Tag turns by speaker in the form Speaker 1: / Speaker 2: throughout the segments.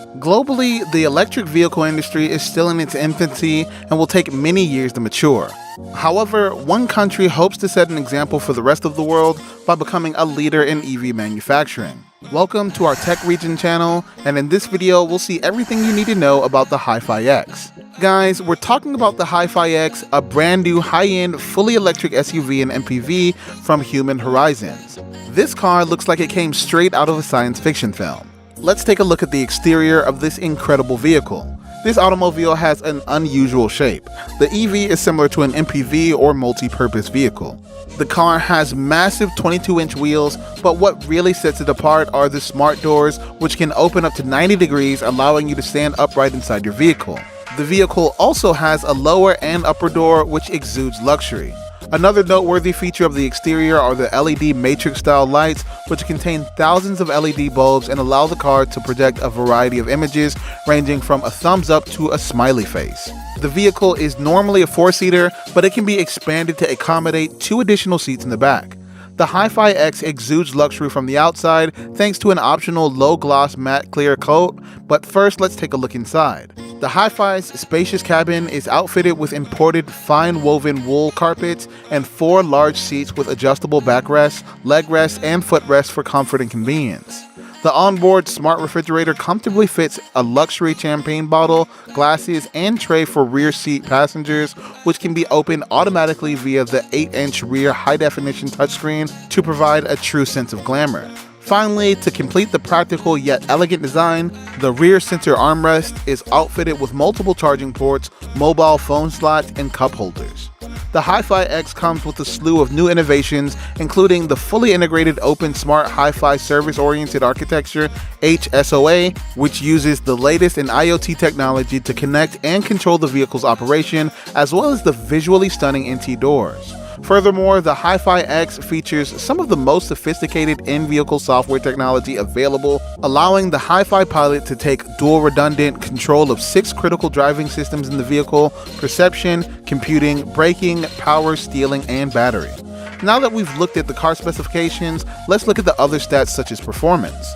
Speaker 1: Globally, the electric vehicle industry is still in its infancy and will take many years to mature. However, one country hopes to set an example for the rest of the world by becoming a leader in EV manufacturing. Welcome to our Tech Region channel, and in this video we'll see everything you need to know about the Hiphi X. Guys, we're talking about the Hiphi X, a brand new high-end, fully electric SUV and MPV from Human Horizons. This car looks like it came straight out of a science fiction film. Let's take a look at the exterior of this incredible vehicle. This automobile has an unusual shape. The EV is similar to an MPV or multi-purpose vehicle. The car has massive 22-inch wheels, but what really sets it apart are the smart doors, which can open up to 90 degrees, allowing you to stand upright inside your vehicle. The vehicle also has a lower and upper door, which exudes luxury. Another noteworthy feature of the exterior are the LED matrix-style lights, which contain thousands of LED bulbs and allow the car to project a variety of images, ranging from a thumbs up to a smiley face. The vehicle is normally a 4-seater, but it can be expanded to accommodate 2 additional seats in the back. The Hiphi X exudes luxury from the outside thanks to an optional low-gloss matte clear coat, but first let's take a look inside. The Hiphi's spacious cabin is outfitted with imported fine woven wool carpets and 4 large seats with adjustable backrests, leg rests, and footrests for comfort and convenience. The onboard smart refrigerator comfortably fits a luxury champagne bottle, glasses, and tray for rear seat passengers, which can be opened automatically via the 8-inch rear high-definition touchscreen to provide a true sense of glamour. Finally, to complete the practical yet elegant design, the rear center armrest is outfitted with multiple charging ports, mobile phone slots, and cup holders. The Hiphi X comes with a slew of new innovations, including the fully integrated Open Smart Hi-Fi Service-Oriented Architecture (HSOA), which uses the latest in IoT technology to connect and control the vehicle's operation, as well as the visually stunning NT doors. Furthermore, the Hiphi X features some of the most sophisticated in-vehicle software technology available, allowing the Hiphi Pilot to take dual redundant control of 6 critical driving systems in the vehicle: perception, computing, braking, power, steering, and battery. Now that we've looked at the car specifications, let's look at the other stats such as performance.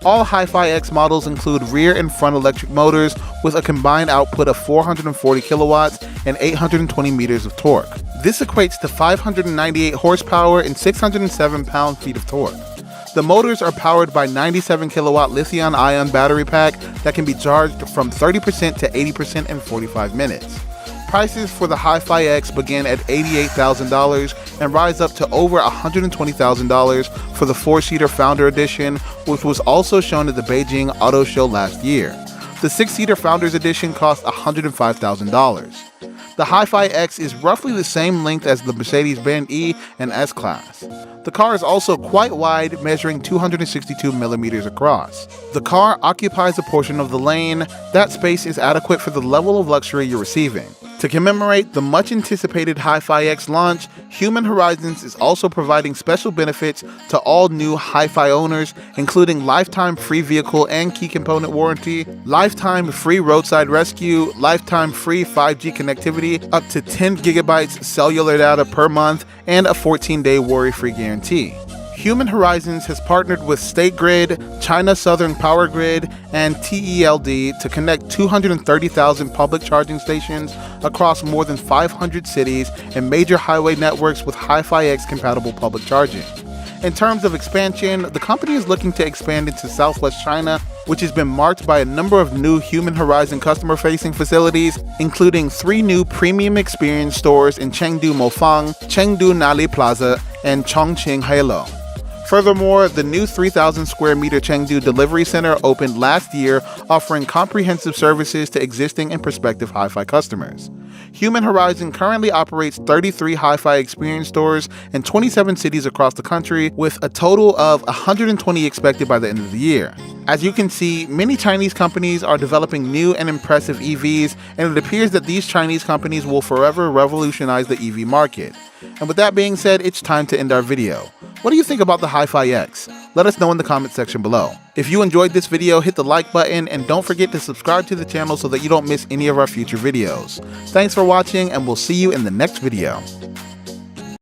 Speaker 1: All Hiphi X models include rear and front electric motors with a combined output of 440 kilowatts and 820 meters of torque. This equates to 598 horsepower and 607 pound-feet of torque. The motors are powered by 97 kilowatt lithium-ion battery pack that can be charged from 30% to 80% in 45 minutes. Prices for the Hiphi X begin at $88,000 and rise up to over $120,000 for the 4-seater Founder Edition, which was also shown at the Beijing Auto Show last year. The 6-seater Founders Edition cost $105,000. The Hiphi X is roughly the same length as the Mercedes-Benz E and S-Class. The car is also quite wide, measuring 262 millimeters across. The car occupies a portion of the lane. That space is adequate for the level of luxury you're receiving. To commemorate the much-anticipated Hiphi X launch, Human Horizons is also providing special benefits to all new Hiphi owners, including lifetime free vehicle and key component warranty, lifetime free roadside rescue, lifetime free 5G connectivity, up to 10 gigabytes cellular data per month, and a 14-day worry-free guarantee. Human Horizons has partnered with State Grid, China Southern Power Grid, and TELD to connect 230,000 public charging stations across more than 500 cities and major highway networks with Hiphi X compatible public charging. In terms of expansion, the company is looking to expand into Southwest China, which has been marked by a number of new Human Horizon customer-facing facilities, including 3 new premium experience stores in Chengdu Mofang, Chengdu Nali Plaza, and Chongqing Halo. Furthermore, the new 3,000 square meter Chengdu Delivery Center opened last year, offering comprehensive services to existing and prospective Hiphi customers. Human Horizon currently operates 33 Hiphi experience stores in 27 cities across the country, with a total of 120 expected by the end of the year. As you can see, many Chinese companies are developing new and impressive EVs, and it appears that these Chinese companies will forever revolutionize the EV market. And with that being said, it's time to end our video. What do you think about the Hiphi X? Let us know in the comment section below. If you enjoyed this video, hit the like button and don't forget to subscribe to the channel so that you don't miss any of our future videos. Thanks for watching, and we'll see you in the next video.